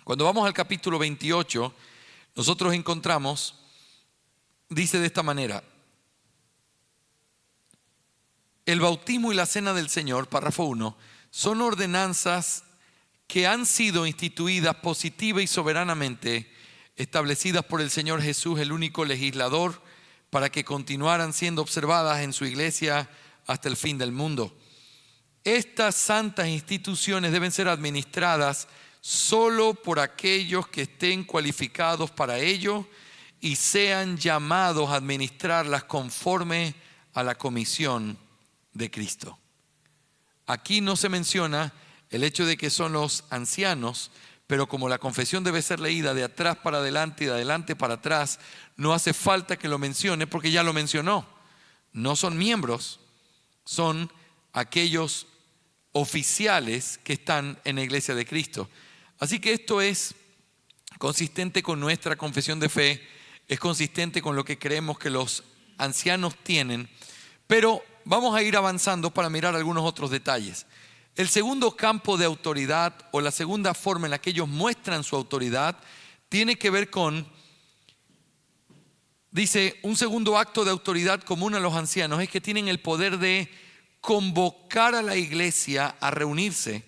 Cuando vamos al capítulo 28, nosotros encontramos, dice de esta manera: el bautismo y la cena del Señor, párrafo 1, son ordenanzas que han sido instituidas positiva y soberanamente, establecidas por el Señor Jesús, el único legislador, para que continuaran siendo observadas en su iglesia hasta el fin del mundo. Estas santas instituciones deben ser administradas solo por aquellos que estén cualificados para ello y sean llamados a administrarlas conforme a la comisión de Cristo. Aquí no se menciona el hecho de que son los ancianos, pero como la confesión debe ser leída de atrás para adelante y de adelante para atrás, no hace falta que lo mencione porque ya lo mencionó. No son miembros, son aquellos oficiales que están en la iglesia de Cristo. Así que esto es consistente con nuestra confesión de fe, es consistente con lo que creemos que los ancianos tienen, pero vamos a ir avanzando para mirar algunos otros detalles. El segundo campo de autoridad, o la segunda forma en la que ellos muestran su autoridad, tiene que ver con, dice, un segundo acto de autoridad común a los ancianos es que tienen el poder de convocar a la iglesia a reunirse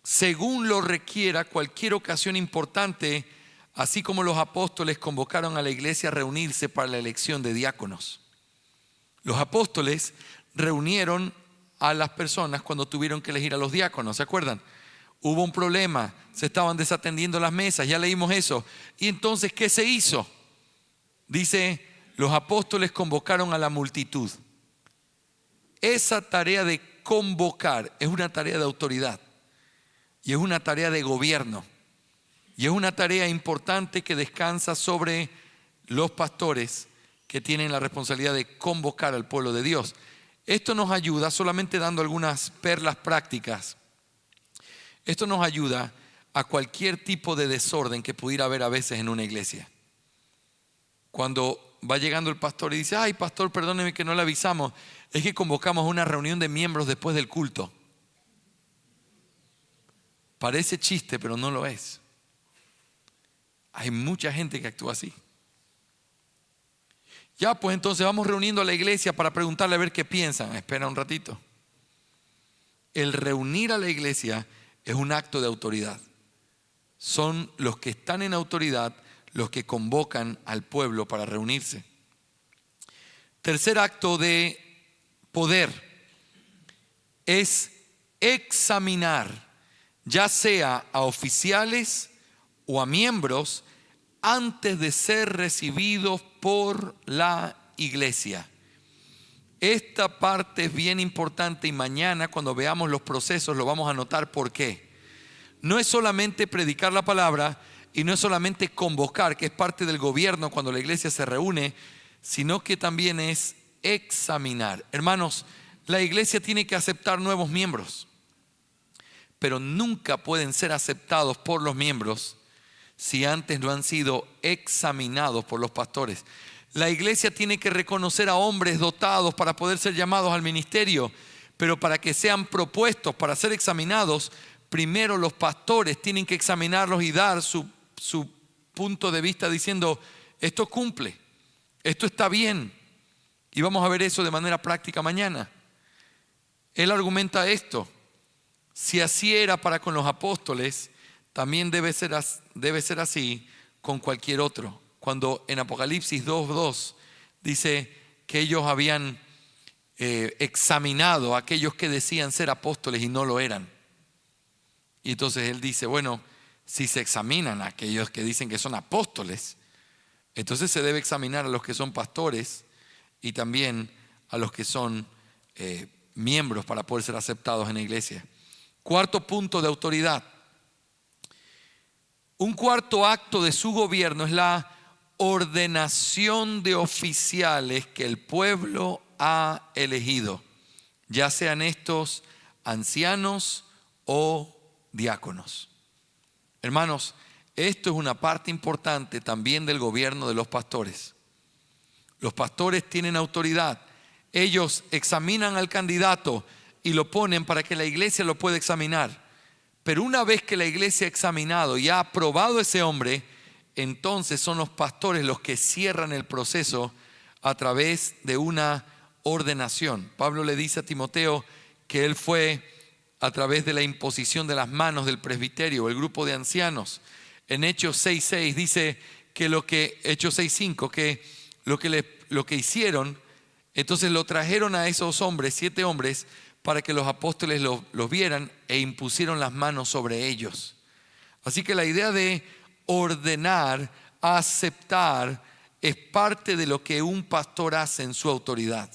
según lo requiera cualquier ocasión importante, así como los apóstoles convocaron a la iglesia a reunirse para la elección de diáconos. Los apóstoles reunieron a las personas cuando tuvieron que elegir a los diáconos, ¿se acuerdan? Hubo un problema, se estaban desatendiendo las mesas, ya leímos eso. Y entonces, ¿qué se hizo? Dice, los apóstoles convocaron a la multitud. Esa tarea de convocar es una tarea de autoridad y es una tarea de gobierno y es una tarea importante que descansa sobre los pastores que tienen la responsabilidad de convocar al pueblo de Dios. Esto nos ayuda, solamente dando algunas perlas prácticas, esto nos ayuda a cualquier tipo de desorden que pudiera haber a veces en una iglesia. Cuando va llegando el pastor y dice, ay pastor, perdóneme que no le avisamos, es que convocamos una reunión de miembros después del culto. Parece chiste, pero no lo es. Hay mucha gente que actúa así. Ya, pues entonces vamos reuniendo a la iglesia para preguntarle a ver qué piensan. Espera un ratito. El reunir a la iglesia es un acto de autoridad. Son los que están en autoridad los que convocan al pueblo para reunirse. Tercer acto de poder es examinar, ya sea a oficiales o a miembros, antes de ser recibidos por la iglesia. Esta parte es bien importante y mañana cuando veamos los procesos lo vamos a notar por qué. No es solamente predicar la palabra y no es solamente convocar, que es parte del gobierno cuando la iglesia se reúne, sino que también es examinar. Hermanos, la iglesia tiene que aceptar nuevos miembros, pero nunca pueden ser aceptados por los miembros si antes no han sido examinados por los pastores. La iglesia tiene que reconocer a hombres dotados para poder ser llamados al ministerio, pero para que sean propuestos para ser examinados, primero los pastores tienen que examinarlos y dar su punto de vista diciendo, esto cumple, esto está bien. Y vamos a ver eso de manera práctica mañana. Él argumenta esto. Si así era para con los apóstoles, también debe ser así con cualquier otro. Cuando en Apocalipsis 2:2 dice que ellos habían examinado a aquellos que decían ser apóstoles y no lo eran. Y entonces él dice, bueno, si se examinan a aquellos que dicen que son apóstoles, entonces se debe examinar a los que son pastores y también a los que son miembros para poder ser aceptados en la iglesia. Cuarto punto de autoridad. Un cuarto acto de su gobierno es la ordenación de oficiales que el pueblo ha elegido, ya sean estos ancianos o diáconos. Hermanos, esto es una parte importante también del gobierno de los pastores. Los pastores tienen autoridad. Ellos examinan al candidato y lo ponen para que la iglesia lo pueda examinar. Pero una vez que la iglesia ha examinado y ha aprobado ese hombre, entonces son los pastores los que cierran el proceso a través de una ordenación. Pablo le dice a Timoteo que él fue a través de la imposición de las manos del presbiterio, el grupo de ancianos. En Hechos 6:6 dice que Hechos 6:5, que lo que hicieron, entonces lo trajeron a esos hombres, 7 hombres, para que los apóstoles los vieran e impusieron las manos sobre ellos. Así que la idea de ordenar, aceptar, es parte de lo que un pastor hace en su autoridad.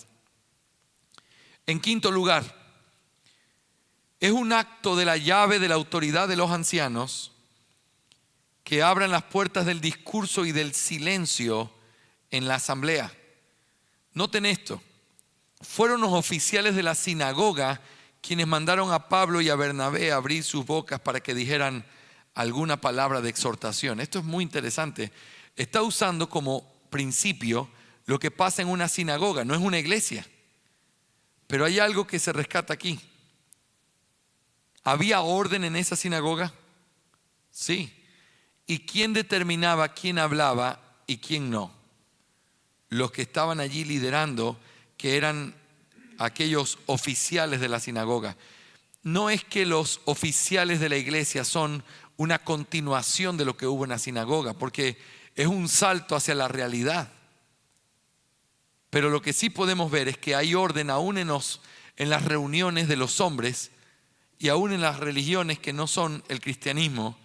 En quinto lugar, es un acto de la llave de la autoridad de los ancianos que abran las puertas del discurso y del silencio en la asamblea. Noten esto. Fueron los oficiales de la sinagoga quienes mandaron a Pablo y a Bernabé a abrir sus bocas para que dijeran alguna palabra de exhortación. Esto es muy interesante. Está usando como principio lo que pasa en una sinagoga, no es una iglesia. Pero hay algo que se rescata aquí. ¿Había orden en esa sinagoga? Sí. ¿Y quién determinaba quién hablaba y quién no? Los que estaban allí liderando, que eran aquellos oficiales de la sinagoga. No es que los oficiales de la iglesia son una continuación de lo que hubo en la sinagoga, porque es un salto hacia la realidad. Pero lo que sí podemos ver es que hay orden aún en las reuniones de los hombres y aún en las religiones que no son el cristianismo.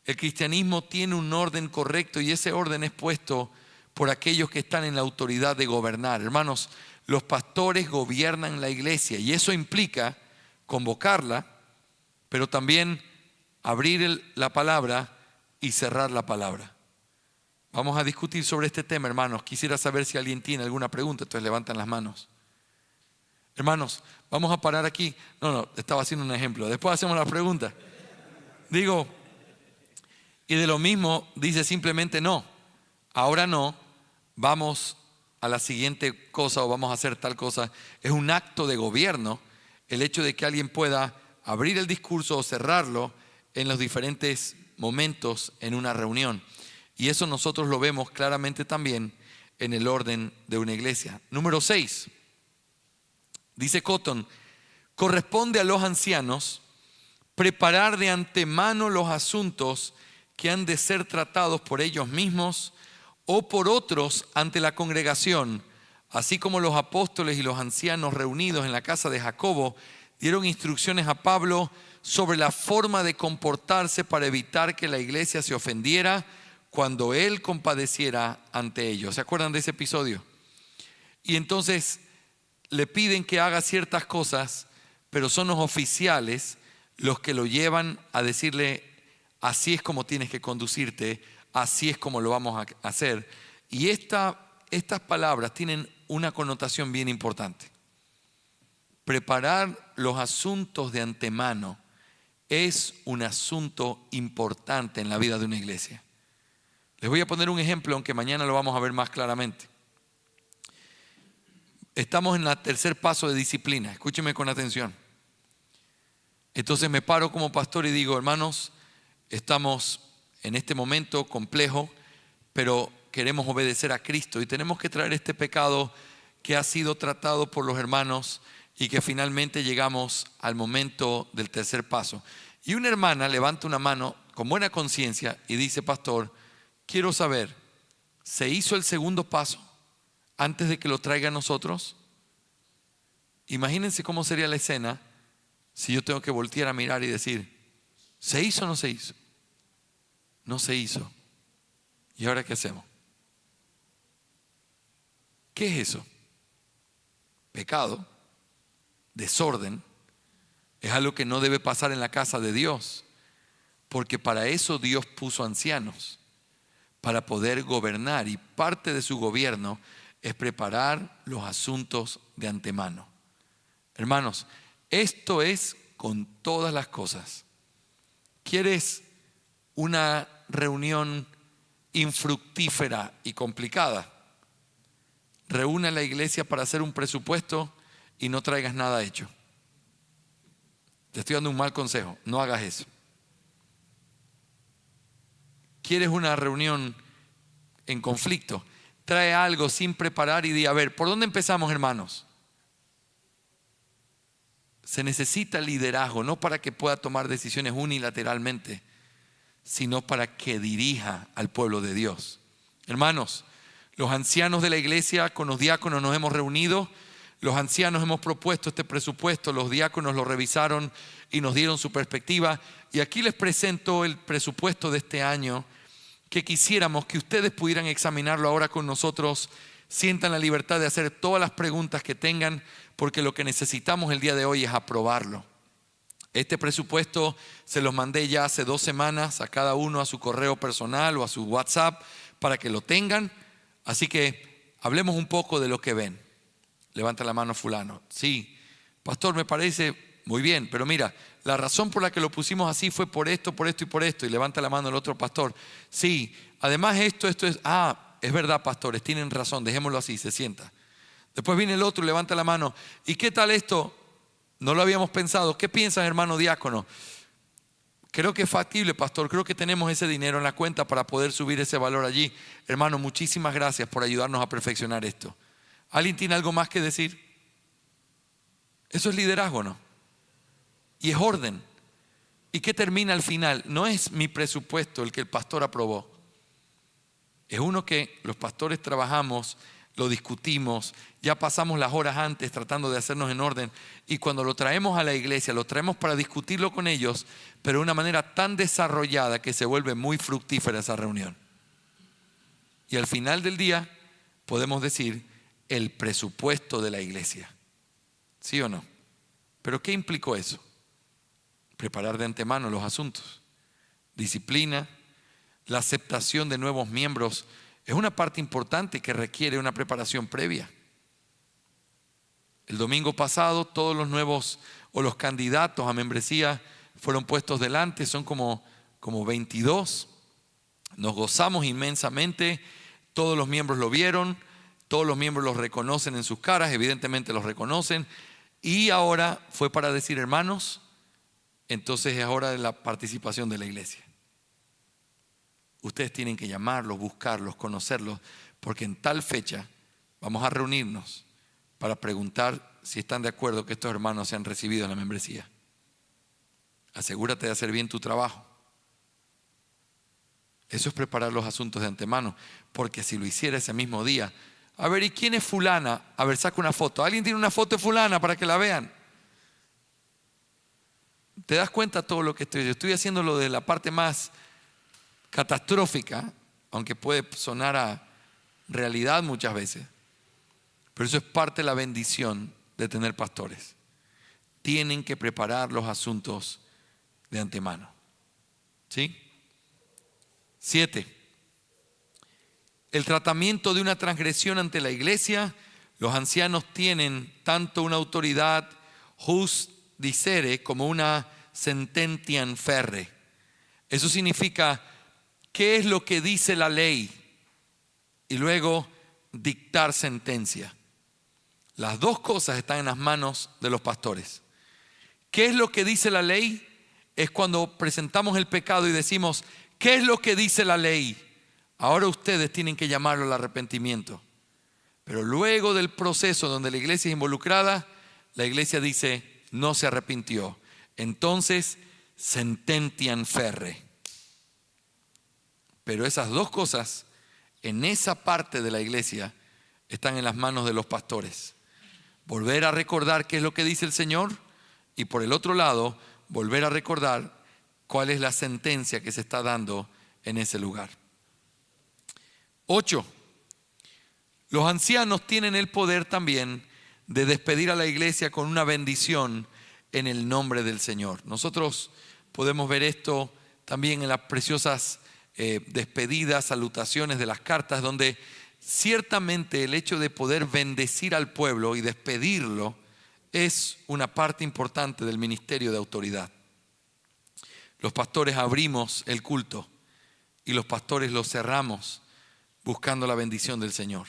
El cristianismo tiene un orden correcto y ese orden es puesto por aquellos que están en la autoridad de gobernar. Hermanos, los pastores gobiernan la iglesia y eso implica convocarla, pero también abrir la palabra y cerrar la palabra. Vamos a discutir sobre este tema, hermanos. Quisiera saber si alguien tiene alguna pregunta, entonces levantan las manos. Hermanos, vamos a parar aquí. No, estaba haciendo un ejemplo. Después hacemos la pregunta. Digo, y de lo mismo dice simplemente no. Ahora no, vamos a la siguiente cosa o vamos a hacer tal cosa. Es un acto de gobierno el hecho de que alguien pueda abrir el discurso o cerrarlo en los diferentes momentos en una reunión. Y eso nosotros lo vemos claramente también en el orden de una iglesia. Número 6, dice Cotton, corresponde a los ancianos preparar de antemano los asuntos que han de ser tratados por ellos mismos o por otros ante la congregación, así como los apóstoles y los ancianos reunidos en la casa de Jacobo dieron instrucciones a Pablo sobre la forma de comportarse para evitar que la iglesia se ofendiera cuando él compadeciera ante ellos. ¿Se acuerdan de ese episodio? Y entonces le piden que haga ciertas cosas, pero son los oficiales los que lo llevan a decirle: así es como tienes que conducirte, así es como lo vamos a hacer. Y estas palabras tienen una connotación bien importante. Preparar los asuntos de antemano es un asunto importante en la vida de una iglesia. Les voy a poner un ejemplo, aunque mañana lo vamos a ver más claramente. Estamos en el tercer paso de disciplina. Escúchenme con atención. Entonces me paro como pastor y digo: hermanos, estamos en este momento complejo, pero queremos obedecer a Cristo y tenemos que traer este pecado que ha sido tratado por los hermanos y que finalmente llegamos al momento del tercer paso. Y una hermana levanta una mano con buena conciencia y dice: pastor, quiero saber, ¿se hizo el segundo paso antes de que lo traiga a nosotros? Imagínense cómo sería la escena si yo tengo que voltear a mirar y decir: ¿se hizo o no se hizo? No se hizo. ¿Y ahora qué hacemos? ¿Qué es eso? Pecado, desorden, es algo que no debe pasar en la casa de Dios, porque para eso Dios puso ancianos, para poder gobernar, y parte de su gobierno es preparar los asuntos de antemano. Hermanos, esto es con todas las cosas. ¿Quieres una reunión infructífera y complicada? Reúne a la iglesia para hacer un presupuesto y no traigas nada hecho. Te estoy dando un mal consejo, no hagas eso. ¿quieres una reunión en conflicto? Trae algo sin preparar y di, a ver, ¿por dónde empezamos, hermanos? Se necesita liderazgo, no para que pueda tomar decisiones unilateralmente, sino para que dirija al pueblo de Dios. Hermanos, los ancianos de la iglesia con los diáconos nos hemos reunido. Los ancianos hemos propuesto este presupuesto, los diáconos lo revisaron y nos dieron su perspectiva. Y aquí les presento el presupuesto de este año, que quisiéramos que ustedes pudieran examinarlo ahora con nosotros. Sientan la libertad de hacer todas las preguntas que tengan, porque lo que necesitamos el día de hoy es aprobarlo. Este presupuesto se los mandé ya hace 2 semanas a cada uno a su correo personal o a su WhatsApp para que lo tengan. Así que hablemos un poco de lo que ven. Levanta la mano fulano. Sí, pastor, me parece muy bien, pero mira, la razón por la que lo pusimos así fue por esto y por esto. Y levanta la mano el otro pastor. Sí, además esto es, es verdad, pastores, tienen razón, dejémoslo así, se sienta. Después viene el otro y levanta la mano. ¿Y qué tal esto? No lo habíamos pensado. ¿Qué piensan, hermano diácono? Creo que es factible, pastor. Creo que tenemos ese dinero en la cuenta para poder subir ese valor allí. Hermano, muchísimas gracias por ayudarnos a perfeccionar esto. ¿Alguien tiene algo más que decir? Eso es liderazgo, ¿no? Y es orden. ¿Y qué termina al final? No es mi presupuesto el que el pastor aprobó. Es uno que los pastores trabajamos, lo discutimos, ya pasamos las horas antes tratando de hacernos en orden, y cuando lo traemos a la iglesia, lo traemos para discutirlo con ellos, pero de una manera tan desarrollada que se vuelve muy fructífera esa reunión. Y al final del día podemos decir el presupuesto de la iglesia. ¿Sí o no? ¿Pero qué implicó eso? Preparar de antemano los asuntos. Disciplina, la aceptación de nuevos miembros es una parte importante que requiere una preparación previa. El domingo pasado todos los nuevos o los candidatos a membresía fueron puestos delante, son como 22. Nos gozamos inmensamente, todos los miembros lo vieron, todos los miembros los reconocen en sus caras, evidentemente los reconocen. Y ahora fue para decir, hermanos, entonces es hora de la participación de la iglesia. Ustedes tienen que llamarlos, buscarlos, conocerlos, porque en tal fecha vamos a reunirnos para preguntar si están de acuerdo que estos hermanos sean recibidos en la membresía. Asegúrate de hacer bien tu trabajo. Eso es preparar los asuntos de antemano, porque si lo hiciera ese mismo día, a ver, ¿y quién es fulana? A ver, saca una foto. ¿Alguien tiene una foto de fulana para que la vean? ¿Te das cuenta todo lo que estoy haciendo? Lo de la parte más catastrófica, aunque puede sonar a realidad muchas veces, pero eso es parte de la bendición de tener pastores. Tienen que preparar los asuntos de antemano. ¿Sí? 7. El tratamiento de una transgresión ante la iglesia. Los ancianos tienen tanto una autoridad jus dicere como una sententiam ferre. Eso significa qué es lo que dice la ley y luego dictar sentencia. Las dos cosas están en las manos de los pastores. ¿Qué es lo que dice la ley? Es cuando presentamos el pecado y decimos, ¿qué es lo que dice la ley? Ahora ustedes tienen que llamarlo al arrepentimiento. Pero luego del proceso donde la iglesia es involucrada, la iglesia dice, no se arrepintió. Entonces, sententiam ferre. Pero esas dos cosas, en esa parte de la iglesia, están en las manos de los pastores. Volver a recordar qué es lo que dice el Señor, y por el otro lado, volver a recordar cuál es la sentencia que se está dando en ese lugar. 8. Los ancianos tienen el poder también de despedir a la iglesia con una bendición en el nombre del Señor. Nosotros podemos ver esto también en las preciosas despedidas, salutaciones de las cartas, donde ciertamente el hecho de poder bendecir al pueblo y despedirlo es una parte importante del ministerio de autoridad. Los pastores abrimos el culto y los pastores lo cerramos buscando la bendición del Señor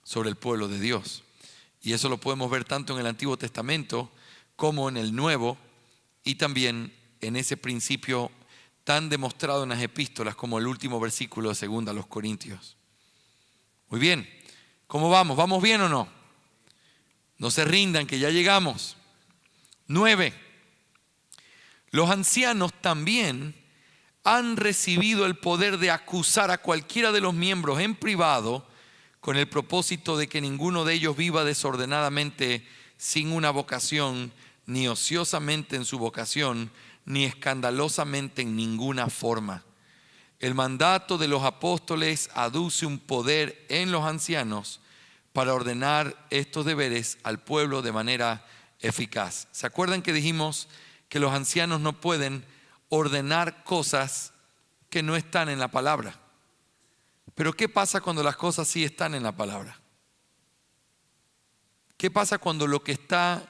sobre el pueblo de Dios. Y eso lo podemos ver tanto en el Antiguo Testamento como en el Nuevo, y también en ese principio tan demostrado en las epístolas como el último versículo de 2 a los Corintios. Muy bien, ¿cómo vamos? ¿Vamos bien o no? No se rindan, que ya llegamos. 9. Los ancianos también han recibido el poder de acusar a cualquiera de los miembros en privado, con el propósito de que ninguno de ellos viva desordenadamente sin una vocación, ni ociosamente en su vocación, ni escandalosamente en ninguna forma. El mandato de los apóstoles aduce un poder en los ancianos para ordenar estos deberes al pueblo de manera eficaz. ¿Se acuerdan que dijimos que los ancianos no pueden ordenar cosas que no están en la palabra? Pero ¿qué pasa cuando las cosas sí están en la palabra? ¿Qué pasa cuando lo que está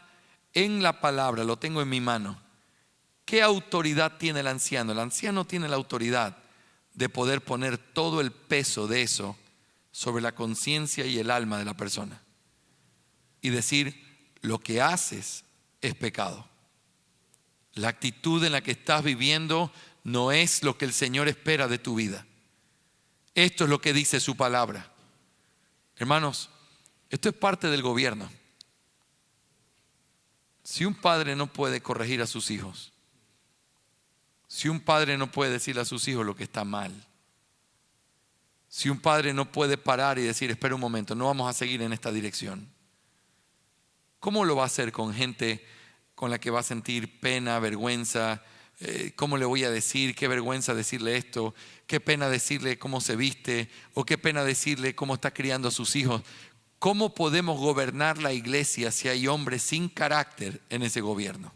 en la palabra lo tengo en mi mano? ¿Qué autoridad tiene el anciano? El anciano tiene la autoridad de poder poner todo el peso de eso sobre la conciencia y el alma de la persona y decir: lo que haces es pecado. La actitud en la que estás viviendo no es lo que el Señor espera de tu vida. Esto es lo que dice su palabra. Hermanos, esto es parte del gobierno. Si un padre no puede corregir a sus hijos, si un padre no puede decirle a sus hijos lo que está mal, si un padre no puede parar y decir: espera un momento, no vamos a seguir en esta dirección, ¿cómo lo va a hacer con gente con la que va a sentir pena, vergüenza? ¿Cómo le voy a decir? Qué vergüenza decirle esto, qué pena decirle cómo se viste, o qué pena decirle cómo está criando a sus hijos. ¿Cómo podemos gobernar la iglesia si hay hombres sin carácter en ese gobierno?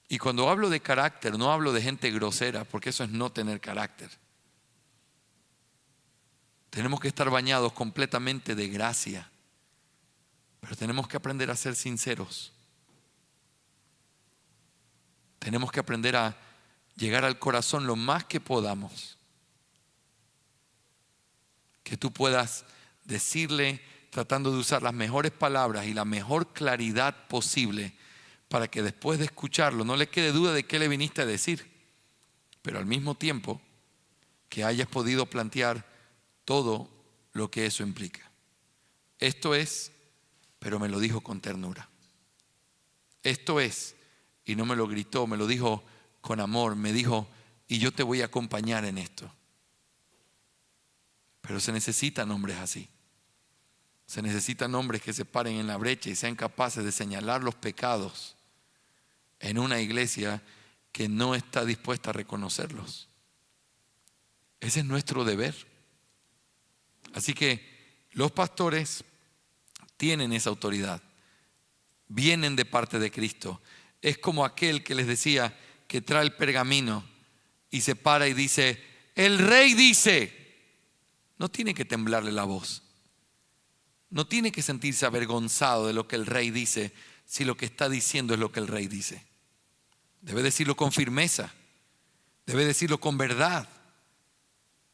Y cuando hablo de carácter, no hablo de gente grosera, porque eso es no tener carácter. Tenemos que estar bañados completamente de gracia, pero tenemos que aprender a ser sinceros. Tenemos que aprender a llegar al corazón lo más que podamos. Que tú puedas decirle, tratando de usar las mejores palabras y la mejor claridad posible, para que después de escucharlo no le quede duda de qué le viniste a decir, pero al mismo tiempo que hayas podido plantear todo lo que eso implica. Esto es, pero me lo dijo con ternura. Esto es, y no me lo gritó, me lo dijo con amor, me dijo: y yo te voy a acompañar en esto. Pero se necesitan hombres así. Se necesitan hombres que se paren en la brecha y sean capaces de señalar los pecados en una iglesia que no está dispuesta a reconocerlos. Ese es nuestro deber. Así que los pastores tienen esa autoridad. Vienen de parte de Cristo. Es como aquel que les decía que trae el pergamino y se para y dice: el rey dice. No tiene que temblarle la voz. No tiene que sentirse avergonzado de lo que el rey dice, si lo que está diciendo es lo que el rey dice. Debe decirlo con firmeza. Debe decirlo con verdad.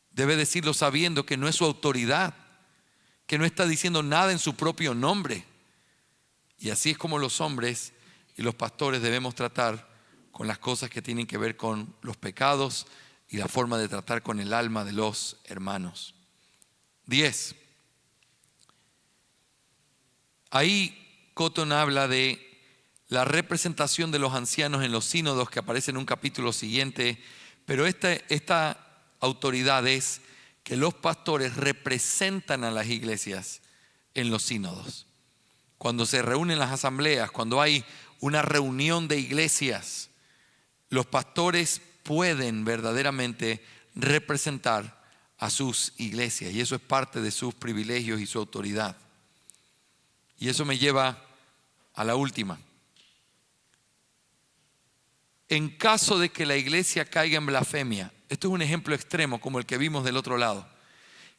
Debe decirlo sabiendo que no es su autoridad, que no está diciendo nada en su propio nombre. Y así es como los hombres y los pastores debemos tratar con las cosas que tienen que ver con los pecados y la forma de tratar con el alma de los hermanos. 10. Ahí Cotton habla de la representación de los ancianos en los sínodos, que aparece en un capítulo siguiente, pero esta autoridad es que los pastores representan a las iglesias en los sínodos. Cuando se reúnen las asambleas, cuando hay una reunión de iglesias, los pastores pueden verdaderamente representar a sus iglesias, y eso es parte de sus privilegios y su autoridad. Y eso me lleva a la última. En caso de que la iglesia caiga en blasfemia, esto es un ejemplo extremo como el que vimos del otro lado.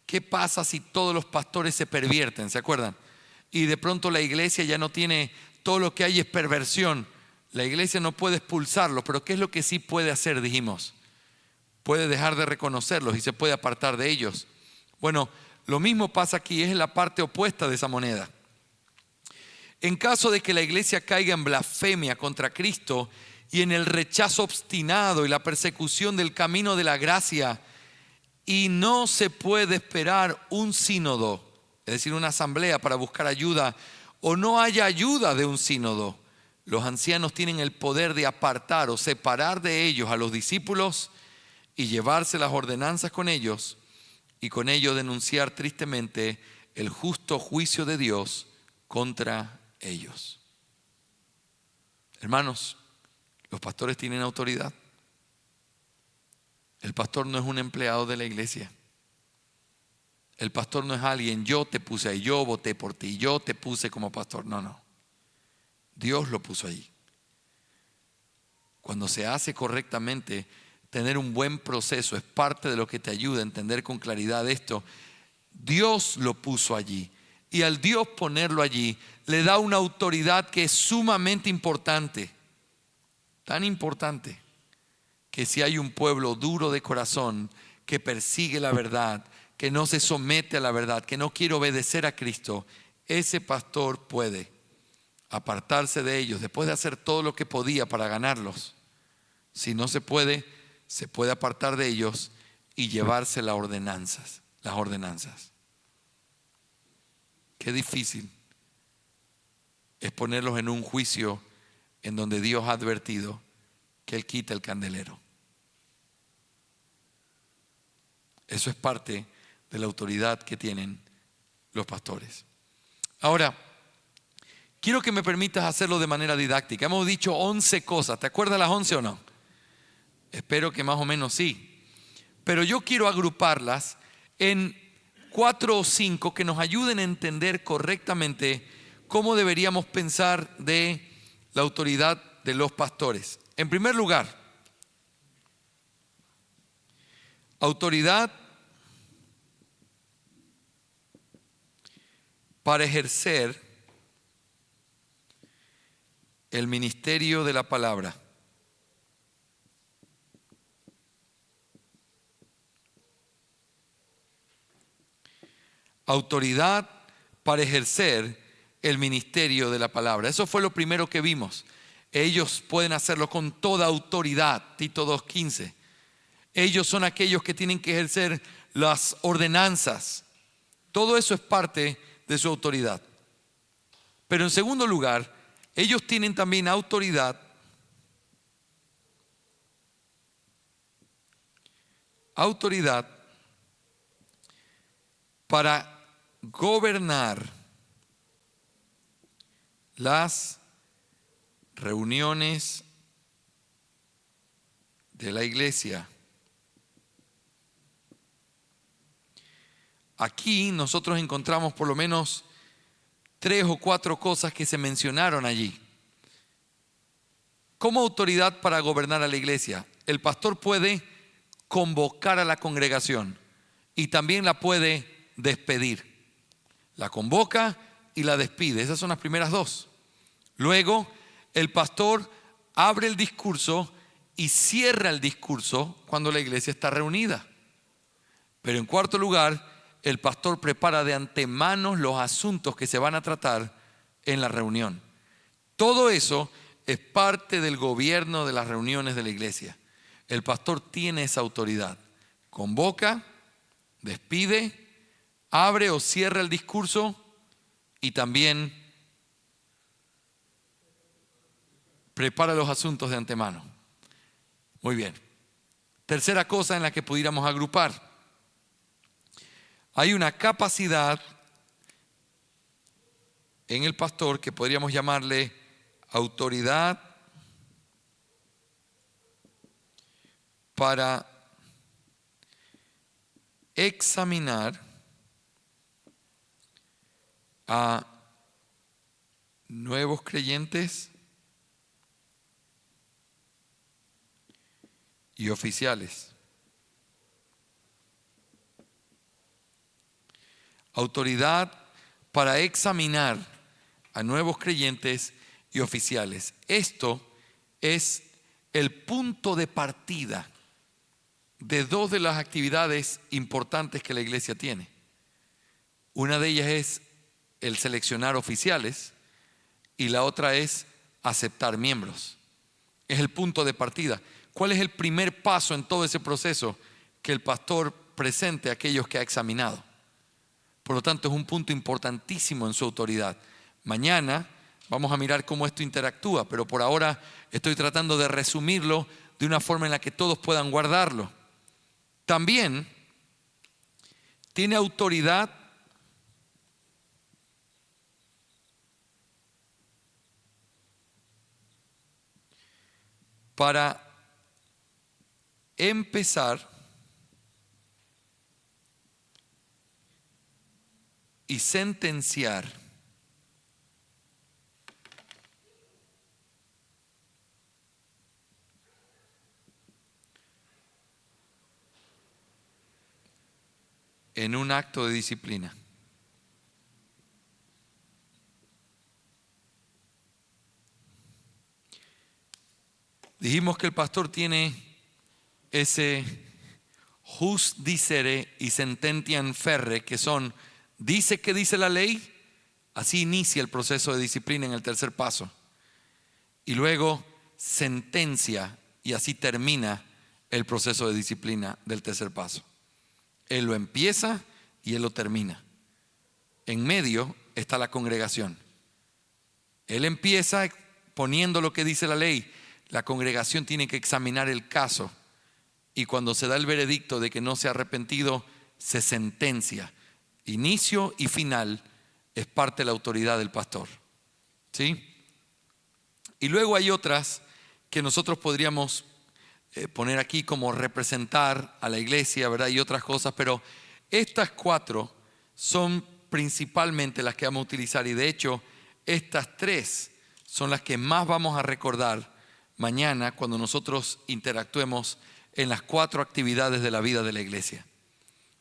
¿Qué pasa si todos los pastores se pervierten? ¿Se acuerdan? Y de pronto la iglesia ya no tiene, todo lo que hay es perversión. La iglesia no puede expulsarlos, pero ¿qué es lo que sí puede hacer? Dijimos, puede dejar de reconocerlos y se puede apartar de ellos. Bueno, lo mismo pasa aquí, es la parte opuesta de esa moneda. En caso de que la iglesia caiga en blasfemia contra Cristo, y en el rechazo obstinado y la persecución del camino de la gracia, y no se puede esperar un sínodo, es decir, una asamblea para buscar ayuda, o no haya ayuda de un sínodo. Los ancianos tienen el poder de apartar o separar de ellos a los discípulos y llevarse las ordenanzas con ellos, y con ello denunciar tristemente el justo juicio de Dios contra ellos. Hermanos, los pastores tienen autoridad. El pastor no es un empleado de la iglesia. El pastor no es alguien, yo te puse ahí, yo voté por ti, yo te puse como pastor. No, no. Dios lo puso ahí. Cuando se hace correctamente, tener un buen proceso es parte de lo que te ayuda a entender con claridad esto. Dios lo puso allí, y al Dios ponerlo allí le da una autoridad que es sumamente importante, tan importante que si hay un pueblo duro de corazón que persigue la verdad, que no se somete a la verdad, que no quiere obedecer a Cristo, ese pastor puede apartarse de ellos después de hacer todo lo que podía para ganarlos. Si no se puede apartar de ellos y llevarse las ordenanzas. Qué difícil es ponerlos en un juicio en donde Dios ha advertido que Él quita el candelero. Eso es parte de la autoridad que tienen los pastores. Ahora, quiero que me permitas hacerlo de manera didáctica. Hemos dicho 11 cosas. ¿Te acuerdas las 11 o no? Espero que más o menos sí. Pero yo quiero agruparlas en 4 o 5 que nos ayuden a entender correctamente cómo deberíamos pensar de la autoridad de los pastores. En primer lugar, autoridad para ejercer el ministerio de la palabra. Autoridad para ejercer el ministerio de la palabra. Eso fue lo primero que vimos. Ellos pueden hacerlo con toda autoridad, Tito 2:15. Ellos son aquellos que tienen que ejercer las ordenanzas. Todo eso es parte de su autoridad. Pero en segundo lugar, ellos tienen también autoridad para gobernar las reuniones de la iglesia. Aquí nosotros encontramos por lo menos 3 o 4 cosas que se mencionaron allí. Como autoridad para gobernar a la iglesia, el pastor puede convocar a la congregación y también la puede despedir. La convoca y la despide. Esas son las primeras 2. Luego, el pastor abre el discurso y cierra el discurso cuando la iglesia está reunida. Pero en cuarto lugar, el pastor prepara de antemano los asuntos que se van a tratar en la reunión. Todo eso es parte del gobierno de las reuniones de la iglesia. El pastor tiene esa autoridad. Convoca, despide, abre o cierra el discurso y también prepara los asuntos de antemano. Muy bien. Tercera cosa en la que pudiéramos agrupar. Hay una capacidad en el pastor que podríamos llamarle autoridad para examinar a nuevos creyentes y oficiales. Autoridad para examinar a nuevos creyentes y oficiales. Esto es el punto de partida de 2 de las actividades importantes que la iglesia tiene. Una de ellas es el seleccionar oficiales y la otra es aceptar miembros. es el punto de partida. ¿Cuál es el primer paso en todo ese proceso? Que el pastor presente a aquellos que ha examinado. Por lo tanto, es un punto importantísimo en su autoridad. Mañana vamos a mirar cómo esto interactúa, pero por ahora estoy tratando de resumirlo de una forma en la que todos puedan guardarlo. También tiene autoridad para empezar y sentenciar en un acto de disciplina. Dijimos que el pastor tiene ese jus dicere y sententiam ferre, que son, dice que dice la ley, así inicia el proceso de disciplina en el tercer paso. Y luego sentencia, y así termina el proceso de disciplina del tercer paso. Él lo empieza y él lo termina. En medio está la congregación. Él empieza poniendo lo que dice la ley. La congregación tiene que examinar el caso. Y cuando se da el veredicto de que no se ha arrepentido, se sentencia. Inicio y final es parte de la autoridad del pastor. ¿Sí? Y luego hay otras que nosotros podríamos poner aquí como representar a la iglesia, ¿verdad? Y otras cosas, pero estas 4 son principalmente las que vamos a utilizar, y de hecho estas 3 son las que más vamos a recordar mañana cuando nosotros interactuemos en las 4 actividades de la vida de la iglesia.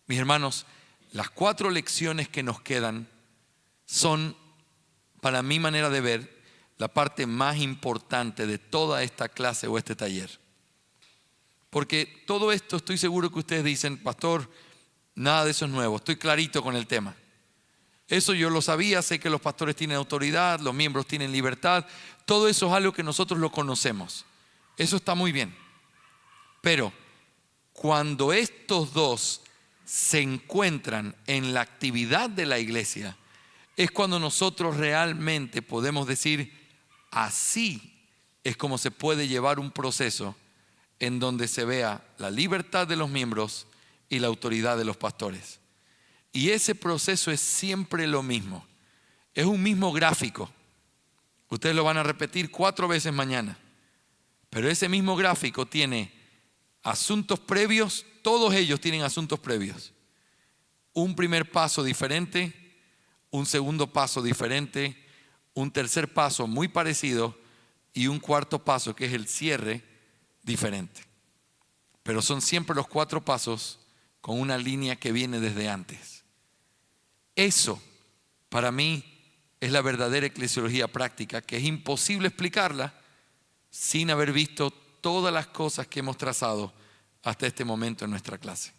Mis hermanos, las 4 lecciones que nos quedan son, para mi manera de ver, la parte más importante de toda esta clase o este taller. Porque todo esto estoy seguro que ustedes dicen, pastor, nada de eso es nuevo, estoy clarito con el tema. Eso yo lo sabía, sé que los pastores tienen autoridad, los miembros tienen libertad, todo eso es algo que nosotros lo conocemos. Eso está muy bien. Pero cuando estos dos se encuentran en la actividad de la iglesia, es cuando nosotros realmente podemos decir, así es como se puede llevar un proceso en donde se vea la libertad de los miembros y la autoridad de los pastores. Y ese proceso es siempre lo mismo. Es un mismo gráfico. Ustedes lo van a repetir 4 veces mañana. Pero ese mismo gráfico tiene asuntos previos, todos ellos tienen asuntos previos. Un primer paso diferente, un segundo paso diferente, un tercer paso muy parecido y un cuarto paso que es el cierre diferente. Pero son siempre los 4 pasos con una línea que viene desde antes. Eso, para mí, es la verdadera eclesiología práctica, que es imposible explicarla sin haber visto todas las cosas que hemos trazado hasta este momento en nuestra clase.